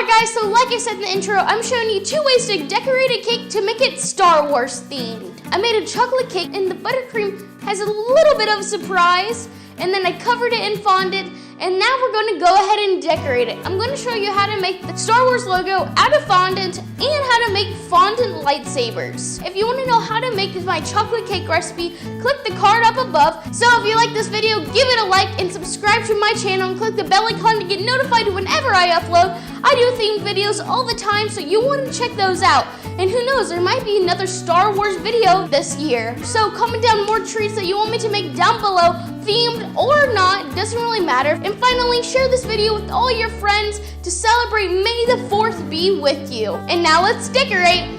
Alright guys, so like I said in the intro, I'm showing you 2 ways to decorate a cake to make it Star Wars themed. I made a chocolate cake and the buttercream has a little bit of a surprise, and then I covered it in fondant, and now we're going to go ahead and decorate it. I'm going to show you how to make the Star Wars logo out of fondant and how to make fondant lightsabers. If you want to know how to make my chocolate cake recipe, click the card up above. So if you like this video, give it a like and subscribe to my channel and click the bell icon to get notified whenever I upload. I do themed videos all the time, so you want to check those out. And who knows, there might be another Star Wars video this year. So comment down more treats that you want me to make down below, themed or not, doesn't really matter. And finally, share this video with all your friends to celebrate May the 4th be with you. And now let's decorate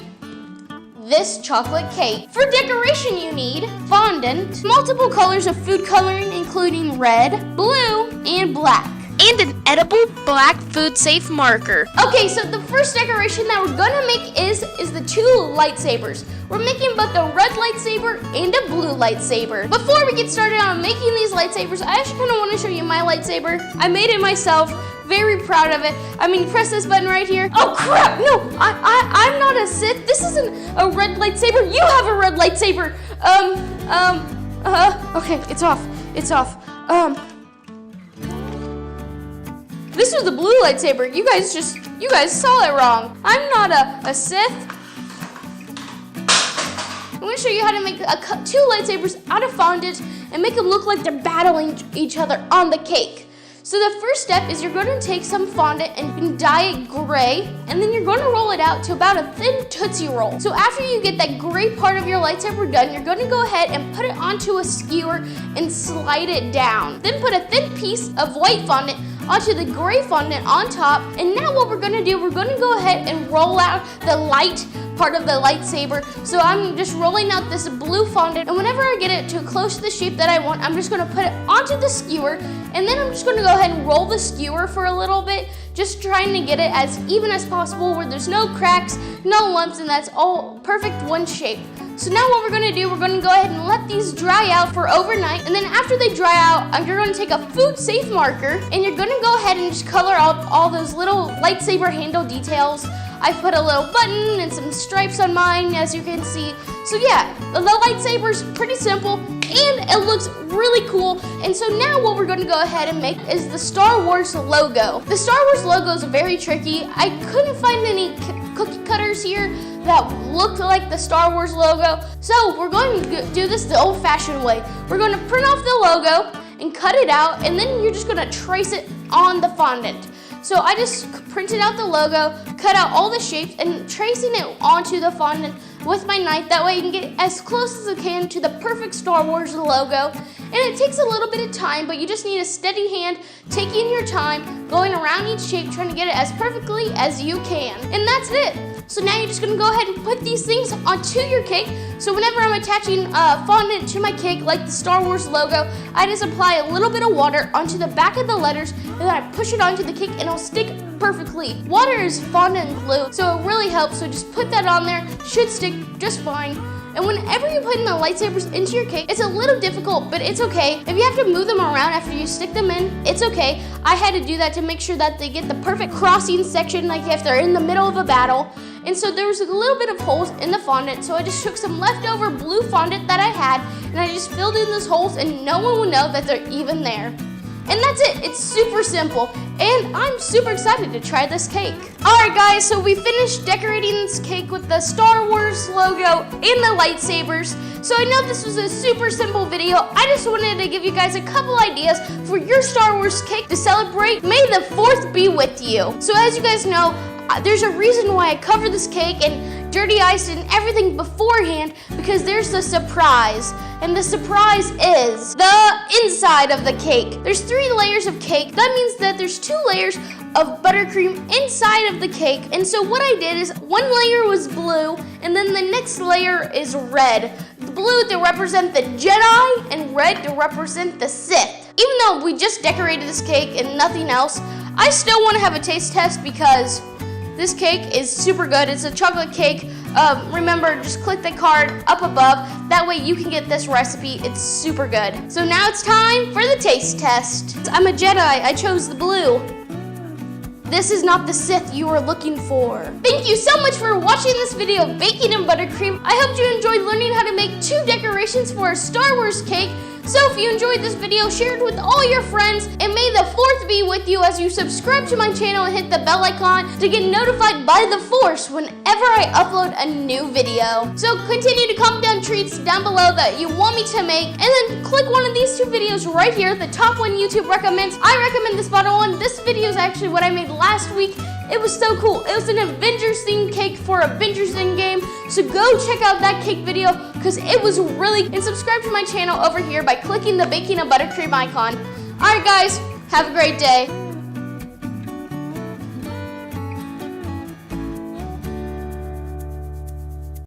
this chocolate cake. For decoration you need fondant, multiple colors of food coloring including red, blue, and black, and an edible black food safe marker. Okay, so the first decoration that we're gonna make is the 2 lightsabers. We're making both a red lightsaber and a blue lightsaber. Before we get started on making these lightsabers, I actually kind of want to show you my lightsaber. I made it myself, very proud of it. I mean, press this button right here. Oh crap, no, I'm not a Sith. This isn't a red lightsaber. You have a red lightsaber. Okay, it's off. This was the blue lightsaber. You guys saw it wrong. I'm not a Sith. I'm going to show you how to make 2 lightsabers out of fondant and make them look like they're battling each other on the cake. So the first step is you're going to take some fondant and dye it gray, and then you're going to roll it out to about a thin Tootsie Roll. So after you get that gray part of your lightsaber done, you're going to go ahead and put it onto a skewer and slide it down. Then put a thin piece of white fondant onto the gray fondant on top, and now what we're going to do, we're going to go ahead and roll out the light part of the lightsaber. So I'm just rolling out this blue fondant, and whenever I get it too close to the shape that I want, I'm just going to put it onto the skewer, and then I'm just going to go ahead and roll the skewer for a little bit, just trying to get it as even as possible where there's no cracks, no lumps, and that's all perfect one shape. So now what we're going to do, we're going to go ahead and let these dry out for overnight, and then after they dry out, you're going to take a food safe marker, and you're going to go ahead and just color out all those little lightsaber handle details. I put a little button and some stripes on mine, as you can see. So yeah, the lightsaber's pretty simple, and it looks really cool. And so now what we're going to go ahead and make is the Star Wars logo. The Star Wars logo is very tricky. I couldn't find any cookie cutters here that looked like the Star Wars logo. So we're going to do this the old-fashioned way. We're going to print off the logo and cut it out, and then you're just going to trace it on the fondant. So I just printed out the logo, cut out all the shapes, and tracing it onto the fondant with my knife. That way you can get as close as I can to the perfect Star Wars logo. And it takes a little bit of time, but you just need a steady hand, taking your time, going around each shape, trying to get it as perfectly as you can. And that's it. So now you're just going to go ahead and put these things onto your cake. So whenever I'm attaching fondant to my cake, like the Star Wars logo, I just apply a little bit of water onto the back of the letters, and then I push it onto the cake, and it'll stick perfectly. Water is fondant glue, so it really helps. So just put that on there. Should stick just fine. And whenever you're putting the lightsabers into your cake, it's a little difficult, but it's okay. If you have to move them around after you stick them in, it's okay. I had to do that to make sure that they get the perfect crossing section, like if they're in the middle of a battle. And so there was a little bit of holes in the fondant, so I just took some leftover blue fondant that I had, and I just filled in those holes, and no one would know that they're even there. And that's it. It's super simple, and I'm super excited to try this cake. Alright guys, so we finished decorating this cake with the Star Wars logo and the lightsabers. So I know this was a super simple video. I just wanted to give you guys a couple ideas for your Star Wars cake to celebrate May the 4th be with you. So as you guys know, there's a reason why I cover this cake and dirty ice and everything beforehand, because there's a surprise. And the surprise is the inside of the cake. There's 3 layers of cake. That means that there's 2 layers of buttercream inside of the cake. And so what I did is one layer was blue, and then the next layer is red. Blue to represent the Jedi and red to represent the Sith. Even though we just decorated this cake and nothing else, I still want to have a taste test because this cake is super good. It's a chocolate cake. Remember, just click the card up above. That way you can get this recipe. It's super good. So now it's time for the taste test. I'm a Jedi. I chose the blue. This is not the Sith you were looking for. Thank you so much for watching this video of baking in buttercream. I hope you enjoyed learning how to make 2 decorations for a Star Wars cake. So if you enjoyed this video, share it with all your friends, and may the 4th be with you as you subscribe to my channel and hit the bell icon to get notified by the Force whenever I upload a new video. So continue to comment down treats down below that you want me to make, and then click one of these 2 videos right here, the top one YouTube recommends. I recommend this bottom one. This video is actually what I made last week. It was so cool. It was an Avengers themed cake for Avengers Endgame. So go check out that cake video because it was really, and subscribe to my channel over here by clicking the baking a buttercream icon. Alright guys, have a great day.